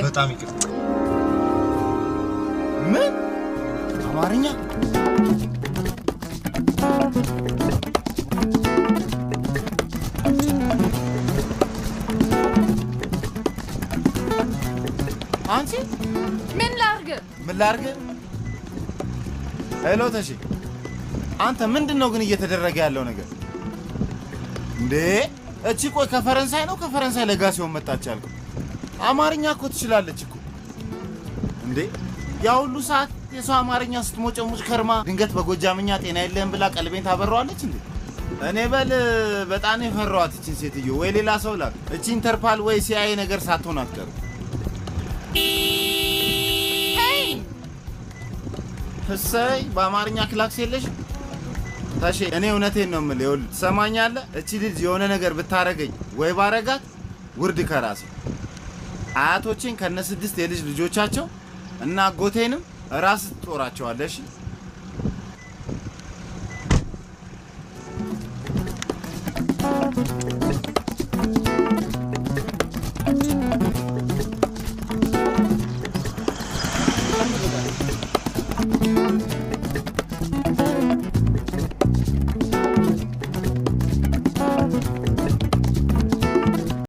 በጣም ይቅርታ። ምን አማርኛ? አንቺ ምን ላርግ? ሄሎ ተሺ፣ አንተ ምንድነው ግን እየተደረገ ያለው ነገር እንዴ? እቺ ቆይ ከፈረንሳይ ነው ከፈረንሳይ ለጋሲዮን መጣች አልኩ። አማርኛ እኮ ትችላለች እኮ እንዴ! ያ ሁሉ ሰዓት የሰው አማርኛ ስትሞጨሙጭ ከርማ ድንገት በጎጃምኛ ጤና የለህም ብላ ቀልቤን ታበረዋለች እንዴ? እኔ በጣም የፈራኋት እቺን ሴትዮ ወይ ሌላ ሰው ላክ። እቺ ኢንተርፖል ወይ ሲአይኤ ነገር ሳትሆን አትቀርም። እሰይ በአማርኛ ክላክስ የለሽ ታሺ። እኔ እውነቴን ነው የምልህ፣ ይኸውልህ ትሰማኛለህ? እቺ ልጅ የሆነ ነገር ብታረገኝ ወይ ባረጋት ውርድ ከራሴ አያቶቼን ከነ6 የልጅ ልጆቻቸው እና አጎቴንም ራስ ትጦራቸዋለሽ።